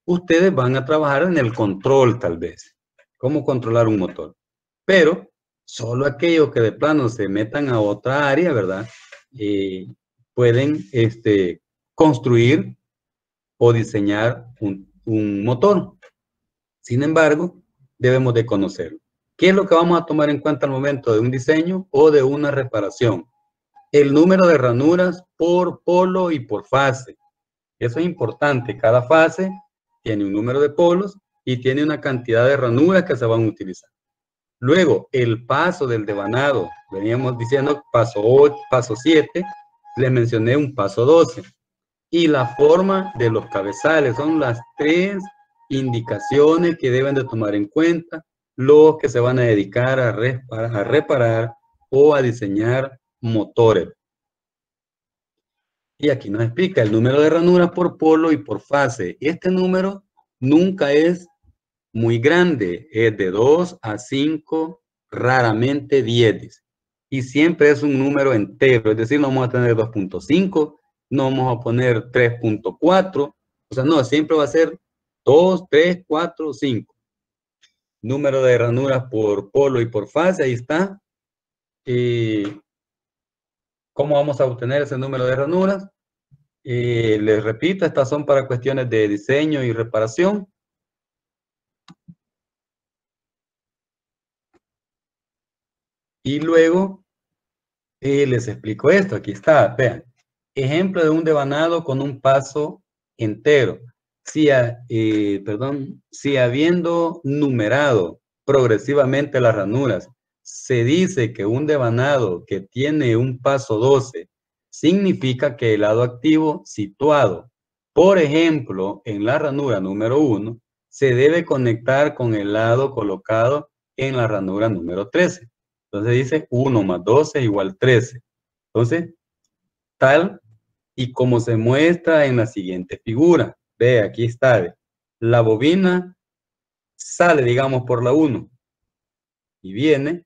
Ustedes van a trabajar en el control tal vez, cómo controlar un motor. Pero solo aquellos que de plano se metan a otra área, ¿verdad? Pueden construir o diseñar un motor. Sin embargo, debemos de conocerlo. ¿Qué es lo que vamos a tomar en cuenta al momento de un diseño o de una reparación? El número de ranuras por polo y por fase. Eso es importante. Cada fase tiene un número de polos y tiene una cantidad de ranuras que se van a utilizar. Luego, el paso del devanado. Veníamos diciendo paso 8, paso 7. Les mencioné un paso 12. Y la forma de los cabezales. Son las 3 indicaciones que deben de tomar en cuenta los que se van a dedicar a reparar o a diseñar motores. Y aquí nos explica el número de ranuras por polo y por fase. Este número nunca es muy grande, es de 2 a 5, raramente 10. Y siempre es un número entero, es decir, no vamos a tener 2.5, no vamos a poner 3.4, o sea, no, siempre va a ser 2, 3, 4, 5. Número de ranuras por polo y por fase, ahí está. ¿Cómo vamos a obtener ese número de ranuras? Les repito, estas son para cuestiones de diseño y reparación. Y luego les explico esto. Aquí está, vean. Ejemplo de un devanado con un paso entero. Si habiendo numerado progresivamente las ranuras, se dice que un devanado que tiene un paso 12 significa que el lado activo situado, por ejemplo, en la ranura número 1, se debe conectar con el lado colocado en la ranura número 13. Entonces dice 1 más 12 igual 13. Entonces, tal y como se muestra en la siguiente figura. Ve, aquí está. Ve. La bobina sale, digamos, por la 1 y viene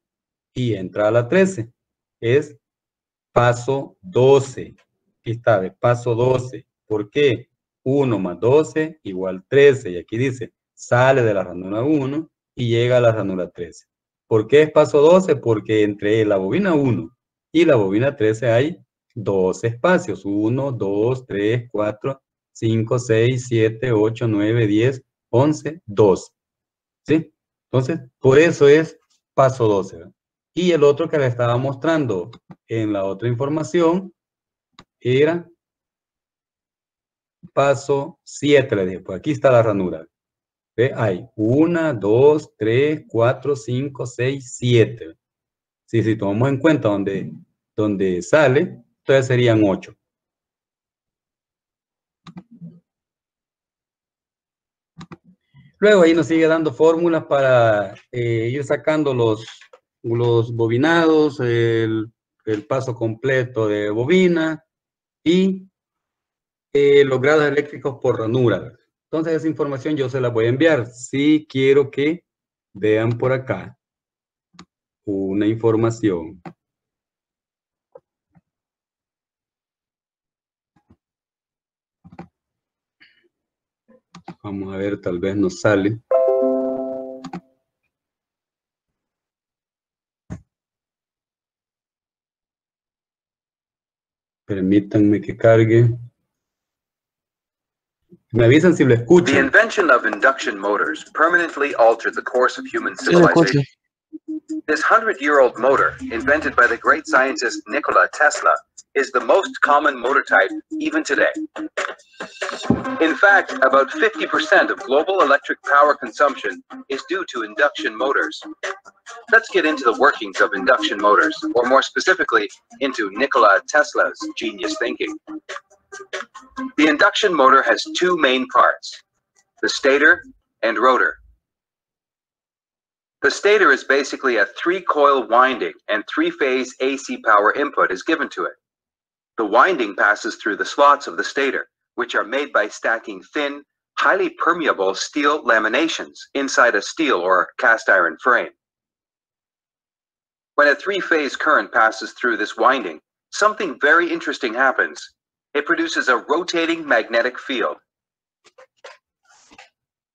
y entra a la 13. Es paso 12. Aquí está, ve, paso 12. ¿Por qué? 1 más 12 igual 13. Y aquí dice, sale de la ranura 1 y llega a la ranura 13. ¿Por qué es paso 12? Porque entre la bobina 1 y la bobina 13 hay 2 espacios. 1, 2, 3, 4, 5, 6, 7, 8, 9, 10, 11, 12. ¿Sí? Entonces, por eso es paso 12. ¿verdad? Y el otro que le estaba mostrando en la otra información era paso 7. Le dije, pues aquí está la ranura. ¿Ve? Hay 1, 2, 3, 4, 5, 6, 7. Si tomamos en cuenta donde sale, entonces serían 8. Luego ahí nos sigue dando fórmulas para ir sacando los bobinados, el paso completo de bobina y los grados eléctricos por ranura. Entonces esa información yo se la voy a enviar. Si quiero que vean por acá una información. Vamos a ver, tal vez nos sale. Permítanme que cargue. Me avisan si lo escuchan. The invention of induction motors permanently altered the course of human civilization. This 100-year-old motor, invented by the great scientist Nikola Tesla, is the most common motor type even today. In fact, about 50% of global electric power consumption is due to induction motors. Let's get into the workings of induction motors, or more specifically, into Nikola Tesla's genius thinking. The induction motor has two main parts, the stator and rotor. The stator is basically a 3-coil winding, and 3-phase AC power input is given to it. The winding passes through the slots of the stator, which are made by stacking thin, highly permeable steel laminations inside a steel or cast iron frame. When a 3-phase current passes through this winding, something very interesting happens. It produces a rotating magnetic field.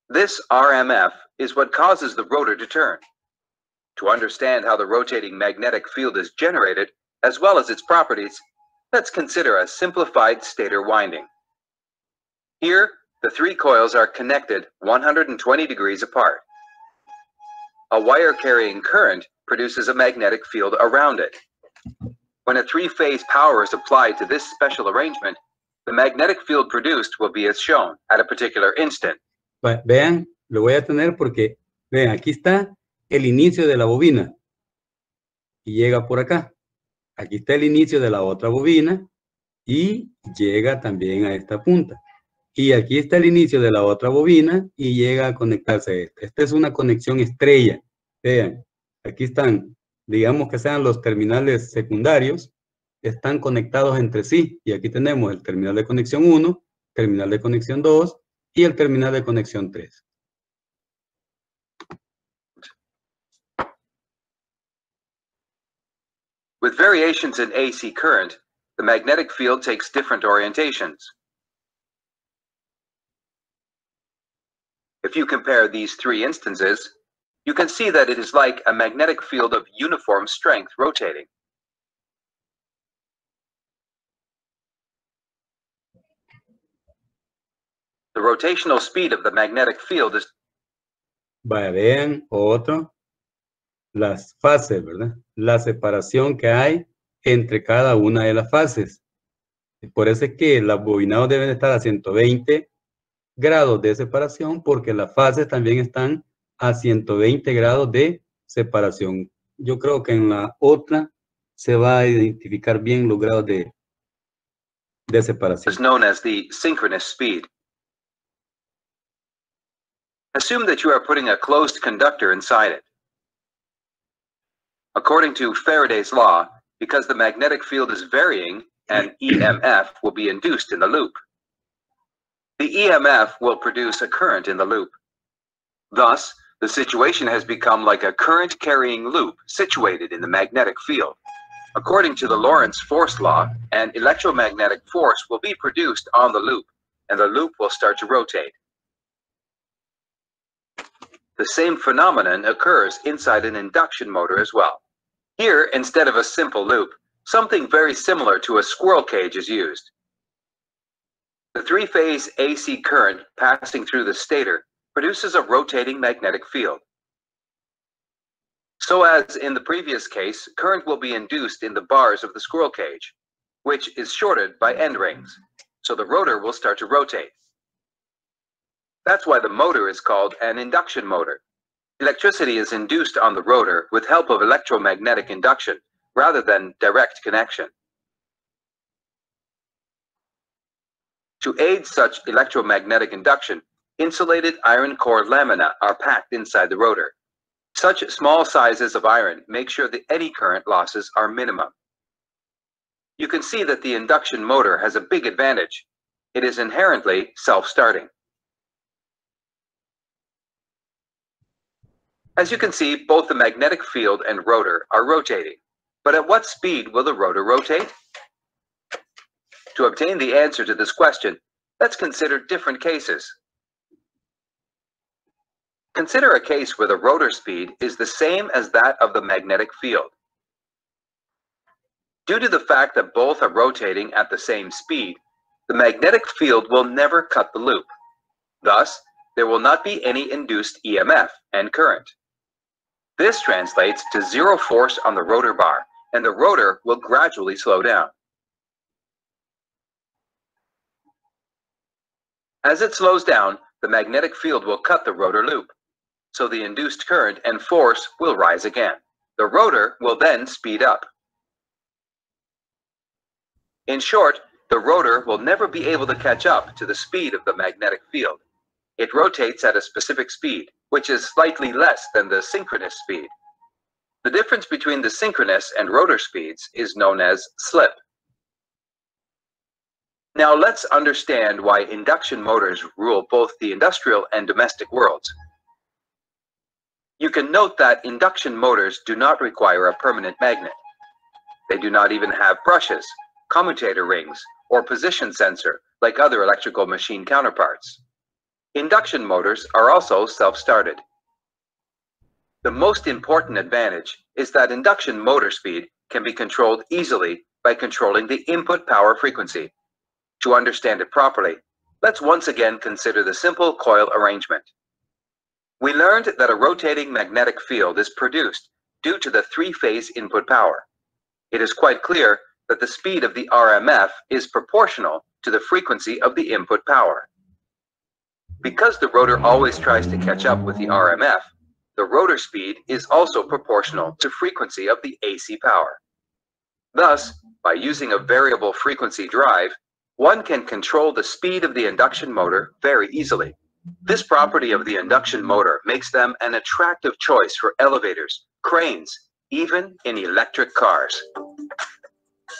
This RMF is what causes the rotor to turn. To understand how the rotating magnetic field is generated, as well as its properties, let's consider a simplified stator winding. Here, the 3 coils are connected 120 degrees apart. A wire carrying current produces a magnetic field around it. When a 3-phase power is applied to this special arrangement, the magnetic field produced will be as shown at a particular instant. Vean, lo voy a tener porque, vean, aquí está el inicio de la bobina y llega por acá. Aquí está el inicio de la otra bobina y llega también a esta punta. Y aquí está el inicio de la otra bobina y llega a conectarse a esta. Esta es una conexión estrella. Vean, aquí están, digamos que sean los terminales secundarios, están conectados entre sí. Y aquí tenemos el terminal de conexión 1, terminal de conexión 2 y el terminal de conexión 3. With variations in AC current, the magnetic field takes different orientations. If you compare these 3 instances, you can see that it is like a magnetic field of uniform strength rotating. The rotational speed of the magnetic field is... Vaya, vean, otro. las fases, ¿verdad? La separación que hay entre cada una de las fases. Por eso es que los bobinados deben estar a 120 grados de separación, porque las fases también están a 120 grados de separación. Yo creo que en la otra se va a identificar bien los grados de separación. Is known as the synchronous speed. Assume that you are putting a closed conductor inside it. According to Faraday's law, because the magnetic field is varying, an EMF will be induced in the loop. The EMF will produce a current in the loop. Thus, the situation has become like a current-carrying loop situated in the magnetic field. According to the Lorentz force law, an electromagnetic force will be produced on the loop, and the loop will start to rotate. The same phenomenon occurs inside an induction motor as well. Here, instead of a simple loop, something very similar to a squirrel cage is used. The three-phase AC current passing through the stator produces a rotating magnetic field. So as in the previous case, current will be induced in the bars of the squirrel cage, which is shorted by end rings, so the rotor will start to rotate. That's why the motor is called an induction motor. Electricity is induced on the rotor with help of electromagnetic induction, rather than direct connection. To aid such electromagnetic induction, insulated iron core lamina are packed inside the rotor. Such small sizes of iron make sure that eddy current losses are minimum. You can see that the induction motor has a big advantage. It is inherently self-starting. As you can see, both the magnetic field and rotor are rotating. But at what speed will the rotor rotate? To obtain the answer to this question, let's consider different cases. Consider a case where the rotor speed is the same as that of the magnetic field. Due to the fact that both are rotating at the same speed, the magnetic field will never cut the loop. Thus, there will not be any induced EMF and current. This translates to zero force on the rotor bar, and the rotor will gradually slow down. As it slows down, the magnetic field will cut the rotor loop, so the induced current and force will rise again. The rotor will then speed up. In short, the rotor will never be able to catch up to the speed of the magnetic field. It rotates at a specific speed, which is slightly less than the synchronous speed. The difference between the synchronous and rotor speeds is known as slip. Now let's understand why induction motors rule both the industrial and domestic worlds. You can note that induction motors do not require a permanent magnet. They do not even have brushes, commutator rings, or position sensor like other electrical machine counterparts. Induction motors are also self-started. The most important advantage is that induction motor speed can be controlled easily by controlling the input power frequency. To understand it properly, let's once again consider the simple coil arrangement. We learned that a rotating magnetic field is produced due to the three-phase input power. It is quite clear that the speed of the RMF is proportional to the frequency of the input power. Because the rotor always tries to catch up with the RMF, the rotor speed is also proportional to frequency of the AC power. Thus, by using a variable frequency drive, one can control the speed of the induction motor very easily. This property of the induction motor makes them an attractive choice for elevators, cranes, even in electric cars.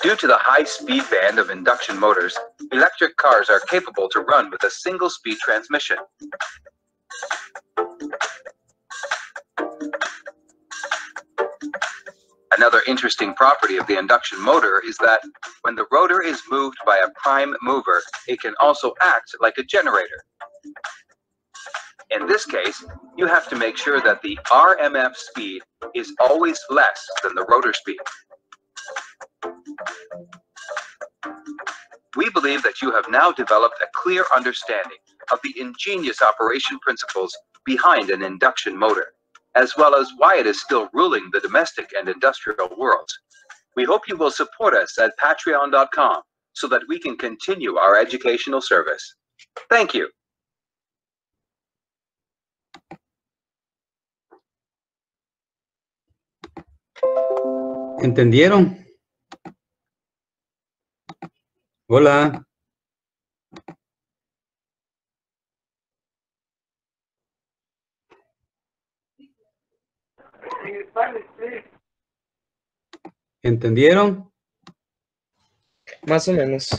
Due to the high speed band of induction motors, electric cars are capable to run with a single-speed transmission. Another interesting property of the induction motor is that when the rotor is moved by a prime mover, it can also act like a generator. In this case, you have to make sure that the RMF speed is always less than the rotor speed. We believe that you have now developed a clear understanding of the ingenious operation principles behind an induction motor. as well as why it is still ruling the domestic and industrial worlds. We hope you will support us at patreon.com so that we can continue our educational service. Thank you. ¿Entendieron? Hola. ¿Entendieron? Más o menos.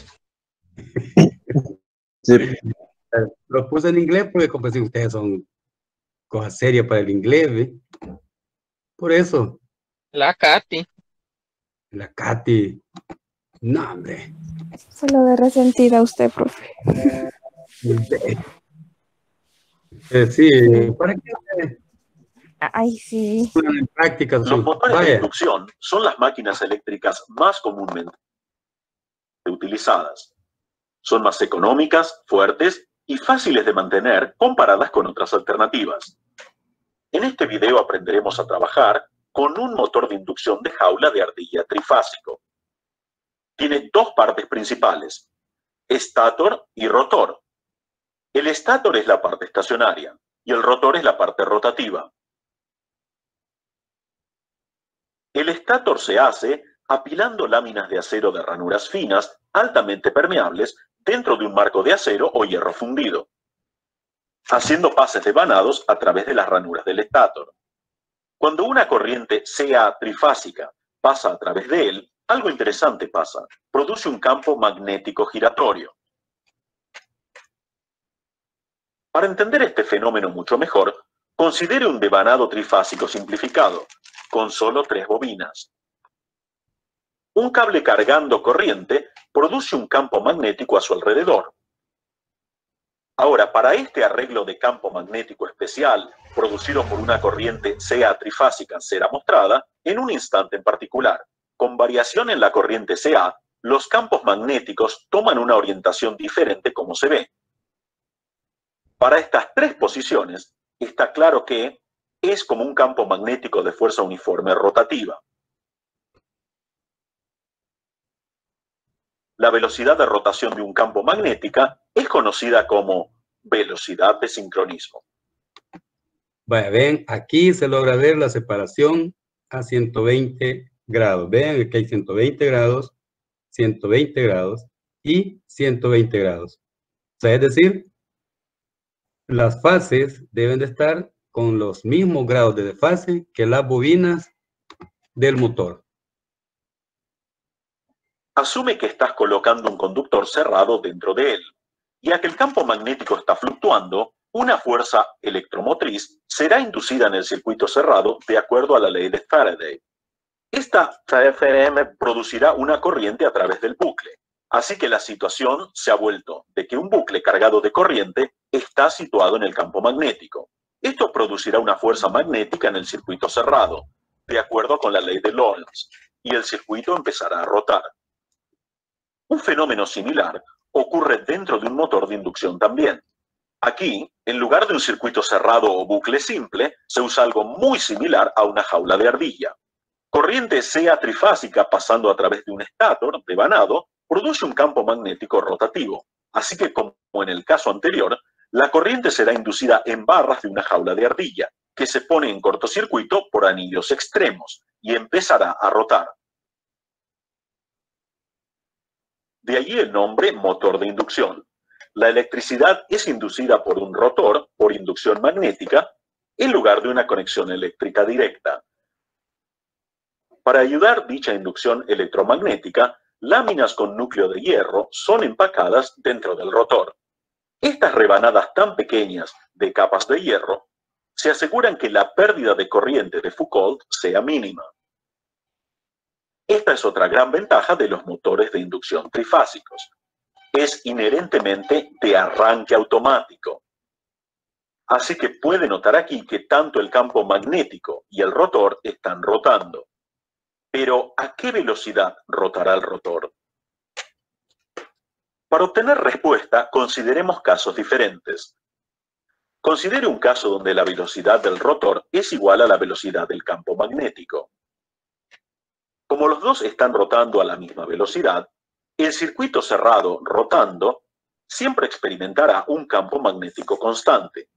Sí. Lo puse en inglés porque como si ustedes son cosas serias para el inglés, ¿ve? Por eso. La Katy. La Katy. No, hombre. Se lo de resentida a usted, profe. Sí, ¿para qué? Ay, sí. En práctica, Los motores de inducción son las máquinas eléctricas más comúnmente utilizadas. Son más económicas, fuertes y fáciles de mantener comparadas con otras alternativas. En este video aprenderemos a trabajar con un motor de inducción de jaula de ardilla trifásico. Tiene dos partes principales, estator y rotor. El estator es la parte estacionaria y el rotor es la parte rotativa. El estator se hace apilando láminas de acero de ranuras finas, altamente permeables, dentro de un marco de acero o hierro fundido, haciendo pases de vanados a través de las ranuras del estator. Cuando una corriente sea trifásica pasa a través de él, algo interesante pasa, produce un campo magnético giratorio. Para entender este fenómeno mucho mejor, considere un devanado trifásico simplificado, con solo 3 bobinas. Un cable cargando corriente produce un campo magnético a su alrededor. Ahora, para este arreglo de campo magnético especial, producido por una corriente CA trifásica será mostrada en un instante en particular. Con variación en la corriente CA, los campos magnéticos toman una orientación diferente como se ve. Para estas 3 posiciones, está claro que es como un campo magnético de fuerza uniforme rotativa. La velocidad de rotación de un campo magnética es conocida como velocidad de sincronismo. Vaya, ven, aquí se logra ver la separación a 120 grados. Vean que hay 120 grados, 120 grados y 120 grados. O sea, es decir, las fases deben de estar con los mismos grados de desfase que las bobinas del motor. Asume que estás colocando un conductor cerrado dentro de él. Ya que el campo magnético está fluctuando, una fuerza electromotriz será inducida en el circuito cerrado de acuerdo a la ley de Faraday. Esta FRM producirá una corriente a través del bucle. Así que la situación se ha vuelto de que un bucle cargado de corriente está situado en el campo magnético. Esto producirá una fuerza magnética en el circuito cerrado, de acuerdo con la ley de Lorentz, y el circuito empezará a rotar. Un fenómeno similar ocurre dentro de un motor de inducción también. Aquí, en lugar de un circuito cerrado o bucle simple, se usa algo muy similar a una jaula de ardilla. Corriente CA trifásica pasando a través de un estator devanado produce un campo magnético rotativo. Así que, como en el caso anterior, la corriente será inducida en barras de una jaula de ardilla, que se pone en cortocircuito por anillos extremos y empezará a rotar. De allí el nombre motor de inducción. La electricidad es inducida por un rotor, por inducción magnética, en lugar de una conexión eléctrica directa. Para ayudar dicha inducción electromagnética, láminas con núcleo de hierro son empacadas dentro del rotor. Estas rebanadas tan pequeñas de capas de hierro se aseguran que la pérdida de corriente de Foucault sea mínima. Esta es otra gran ventaja de los motores de inducción trifásicos. Es inherentemente de arranque automático. Así que puede notar aquí que tanto el campo magnético y el rotor están rotando. Pero, ¿a qué velocidad rotará el rotor? Para obtener respuesta, consideremos casos diferentes. Considere un caso donde la velocidad del rotor es igual a la velocidad del campo magnético. Como los dos están rotando a la misma velocidad, el circuito cerrado rotando siempre experimentará un campo magnético constante.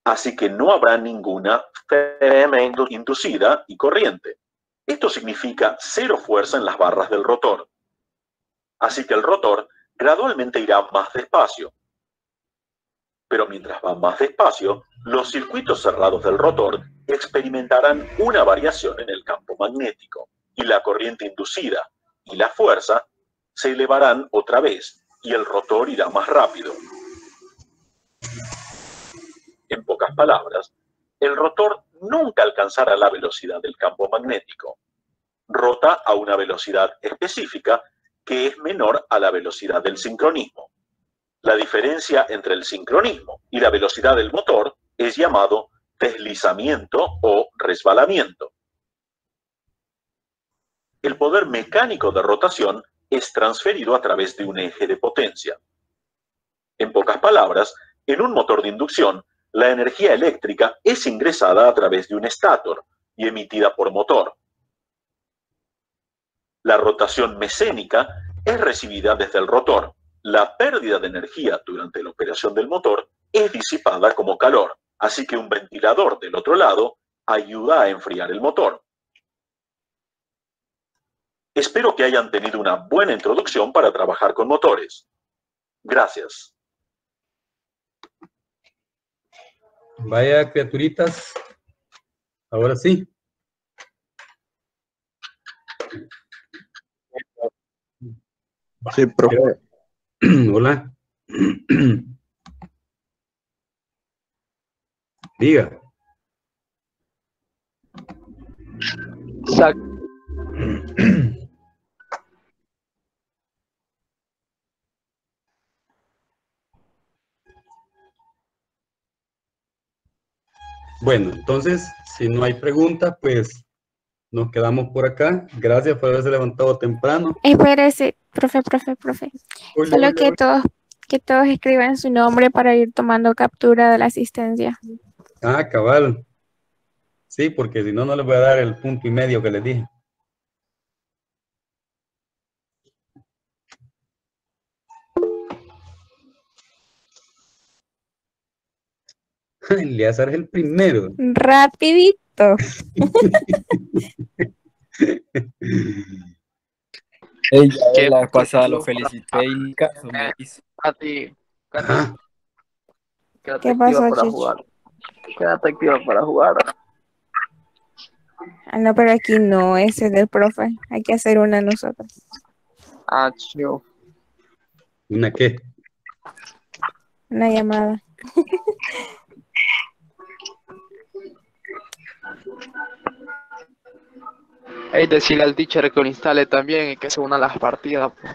Así que no habrá ninguna fermento inducida y corriente. Esto significa cero fuerza en las barras del rotor. Así que el rotor gradualmente irá más despacio. Pero mientras va más despacio, los circuitos cerrados del rotor experimentarán una variación en el campo magnético, y la corriente inducida y la fuerza se elevarán otra vez, y el rotor irá más rápido. En pocas palabras, el rotor nunca alcanzará la velocidad del campo magnético. Rota a una velocidad específica que es menor a la velocidad del sincronismo. La diferencia entre el sincronismo y la velocidad del motor es llamado deslizamiento o resbalamiento. El poder mecánico de rotación es transferido a través de un eje de potencia. En pocas palabras, en un motor de inducción, la energía eléctrica es ingresada a través de un estator y emitida por motor. La rotación mecánica es recibida desde el rotor. La pérdida de energía durante la operación del motor es disipada como calor, así que un ventilador del otro lado ayuda a enfriar el motor. Espero que hayan tenido una buena introducción para trabajar con motores. Gracias. Vaya, criaturitas. Ahora sí. Sí, profe. Hola. Diga. Bueno, entonces, si no hay preguntas, pues nos quedamos por acá. Gracias por haberse levantado temprano. Espérese, profe. Solo que todos escriban su nombre para ir tomando captura de la asistencia. Ah, cabal. Sí, porque si no, no les voy a dar el 1.5 puntos que les dije. Eleazar es el primero. Rapidito. Ella la vez pasada lo felicité y ni caso me hizo. Katy, Ajá. quédate ¿Qué activa pasó, para Chicho? jugar. Quédate activa para jugar. Ah, no, pero aquí no, ese es del profe. Hay que hacer una nosotros. Ah, chido. ¿Una qué? Una llamada. Hey, decirle al teacher que lo instale también y que se una a las partidas. Po.